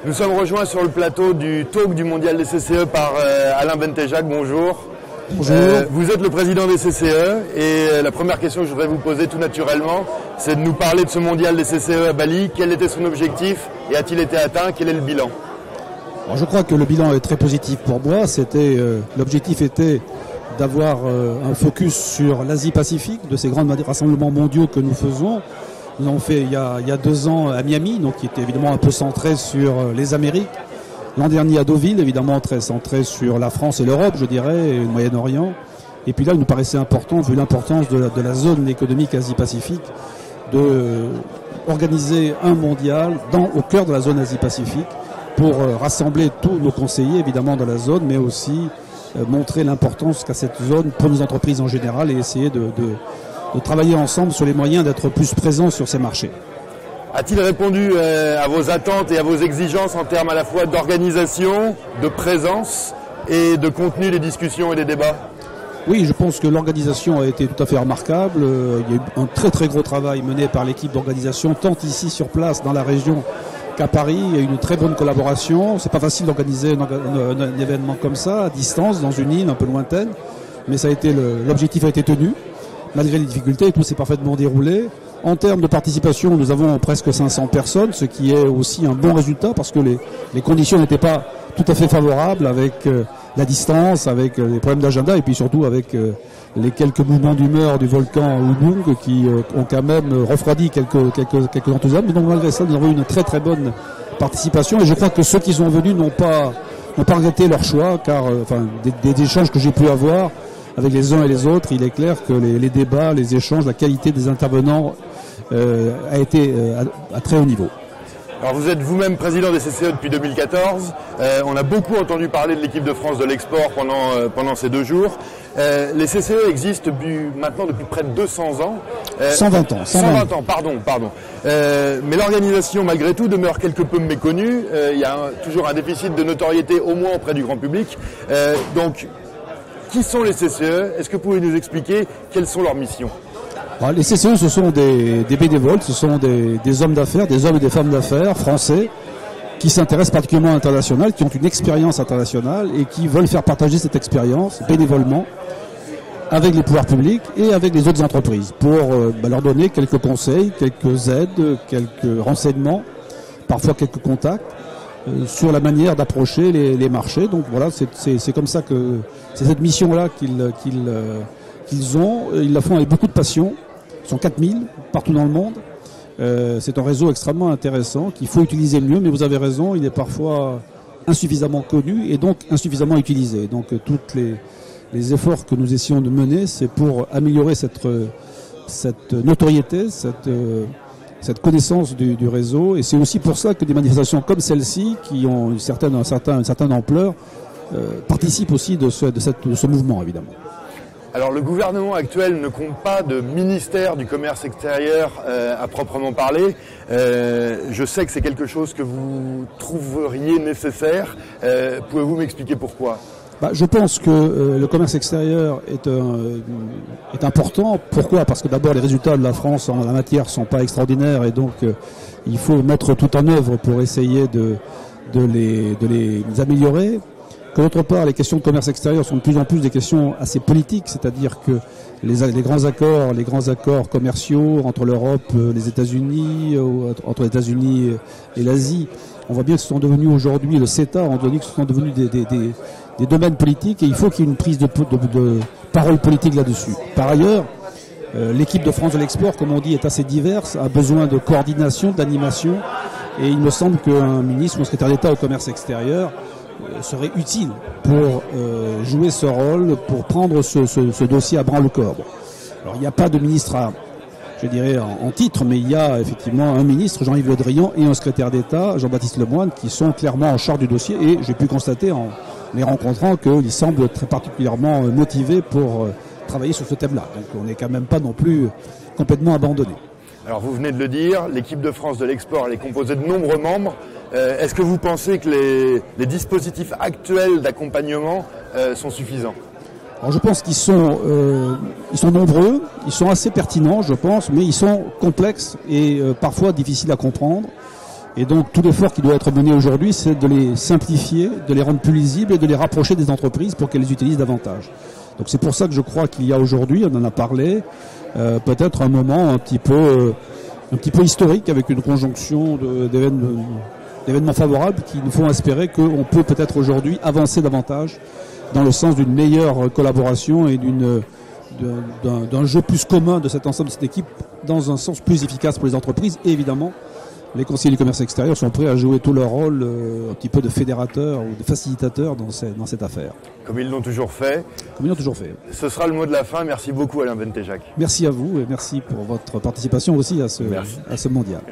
Nous sommes rejoints sur le plateau du talk du mondial des CCE par Alain Bentejac. Bonjour. Bonjour. Vous êtes le président des CCE et la première question que je voudrais vous poser tout naturellement, c'est de nous parler de ce mondial des CCE à Bali. Quel était son objectif et a-t-il été atteint? Quel est le bilan? Alors, je crois que le bilan est très positif pour moi. L'objectif était d'avoir un focus sur l'Asie-Pacifique, de ces grands rassemblements mondiaux que nous faisons. Nous l'avons fait il y a 2 ans à Miami, donc qui était évidemment un peu centré sur les Amériques. L'an dernier à Deauville, évidemment très centré sur la France et l'Europe, je dirais, et le Moyen-Orient. Et puis là, il nous paraissait important, vu l'importance de la zone économique Asie-Pacifique, de organiser un mondial au cœur de la zone Asie-Pacifique pour rassembler tous nos conseillers, évidemment, dans la zone, mais aussi montrer l'importance qu'a cette zone pour nos entreprises en général et essayer de travailler ensemble sur les moyens d'être plus présents sur ces marchés. A-t-il répondu à vos attentes et à vos exigences en termes à la fois d'organisation, de présence et de contenu des discussions et des débats? Oui, je pense que l'organisation a été tout à fait remarquable. Il y a eu un très très gros travail mené par l'équipe d'organisation, tant ici sur place dans la région qu'à Paris. Il y a eu une très bonne collaboration. C'est pas facile d'organiser un événement comme ça, à distance, dans une île un peu lointaine. Mais l'objectif a été tenu. Malgré les difficultés, tout s'est parfaitement déroulé. En termes de participation, nous avons presque 500 personnes, ce qui est aussi un bon résultat parce que les conditions n'étaient pas tout à fait favorables avec la distance, avec les problèmes d'agenda et puis surtout avec les quelques mouvements d'humeur du volcan Ubung qui ont quand même refroidi quelques enthousiasmes. Mais donc malgré ça, nous avons eu une très très bonne participation et je crois que ceux qui sont venus n'ont pas regretté leur choix car des échanges que j'ai pu avoir avec les uns et les autres, il est clair que les débats, les échanges, la qualité des intervenants a été à très haut niveau. Alors vous êtes vous-même président des CCE depuis 2014. On a beaucoup entendu parler de l'équipe de France de l'export pendant ces 2 jours. Les CCE existent maintenant depuis près de 200 ans. 120 ans. 120 ans, pardon. Mais l'organisation, malgré tout, demeure quelque peu méconnue. Il y a toujours un déficit de notoriété, au moins auprès du grand public. Donc, qui sont les CCE? Est-ce que vous pouvez nous expliquer quelles sont leurs missions? Alors, les CCE, ce sont des bénévoles, ce sont des hommes d'affaires, des hommes et des femmes d'affaires français qui s'intéressent particulièrement à l'international, qui ont une expérience internationale et qui veulent faire partager cette expérience bénévolement avec les pouvoirs publics et avec les autres entreprises pour leur donner quelques conseils, quelques aides, quelques renseignements, parfois quelques contacts sur la manière d'approcher les marchés. Donc voilà, c'est comme ça que c'est cette mission-là qu'ils ont. Ils la font avec beaucoup de passion. Ils sont 4000 partout dans le monde. C'est un réseau extrêmement intéressant qu'il faut utiliser mieux, mais vous avez raison, il est parfois insuffisamment connu et donc insuffisamment utilisé. Donc tous les efforts que nous essayons de mener, c'est pour améliorer cette notoriété, cette connaissance du réseau, et c'est aussi pour ça que des manifestations comme celle-ci, qui ont une certaine ampleur, participent aussi de ce mouvement, évidemment. Alors le gouvernement actuel ne compte pas de ministère du commerce extérieur à proprement parler. Je sais que c'est quelque chose que vous trouveriez nécessaire. Pouvez-vous m'expliquer pourquoi ? Je pense que le commerce extérieur est important. Pourquoi ? Parce que d'abord les résultats de la France en la matière sont pas extraordinaires et donc il faut mettre tout en œuvre pour essayer de les améliorer. Que d'autre part, les questions de commerce extérieur sont de plus en plus des questions assez politiques, c'est-à-dire que les grands accords commerciaux entre l'Europe, les États-Unis, entre les États-Unis et l'Asie, on voit bien que ce sont devenus aujourd'hui, le CETA, on dit que ce sont devenus des domaines politiques et il faut qu'il y ait une prise de parole politique là-dessus. Par ailleurs, l'équipe de France de l'export, comme on dit, est assez diverse, a besoin de coordination, d'animation et il me semble qu'un ministre ou un secrétaire d'État au commerce extérieur serait utile pour jouer ce rôle, pour prendre ce dossier à bras-le-corps. Alors il n'y a pas de ministre je dirais en titre, mais il y a effectivement un ministre, Jean-Yves Le Drian, et un secrétaire d'État, Jean-Baptiste Lemoyne, qui sont clairement en charge du dossier et j'ai pu constater en les rencontrant qu'ils semblent très particulièrement motivés pour travailler sur ce thème-là. Donc on n'est quand même pas non plus complètement abandonné. Alors vous venez de le dire, l'équipe de France de l'export elle est composée de nombreux membres. Est-ce que vous pensez que les dispositifs actuels d'accompagnement sont suffisants ? Alors je pense qu'ils sont nombreux, ils sont assez pertinents je pense, mais ils sont complexes et parfois difficiles à comprendre. Et donc tout l'effort qui doit être mené aujourd'hui, c'est de les simplifier, de les rendre plus lisibles et de les rapprocher des entreprises pour qu'elles les utilisent davantage. Donc c'est pour ça que je crois qu'il y a aujourd'hui, on en a parlé, peut-être un moment un petit peu historique avec une conjonction d'événements favorables qui nous font espérer qu'on peut peut-être aujourd'hui avancer davantage dans le sens d'une meilleure collaboration et d'un jeu plus commun de cet ensemble de cette équipe dans un sens plus efficace pour les entreprises. Et évidemment, les conseillers du commerce extérieur sont prêts à jouer tout leur rôle un petit peu de fédérateur ou de facilitateur dans cette affaire. Comme ils l'ont toujours fait. Comme ils l'ont toujours fait. Ce sera le mot de la fin. Merci beaucoup Alain Bentejac. Merci à vous et merci pour votre participation aussi à ce mondial.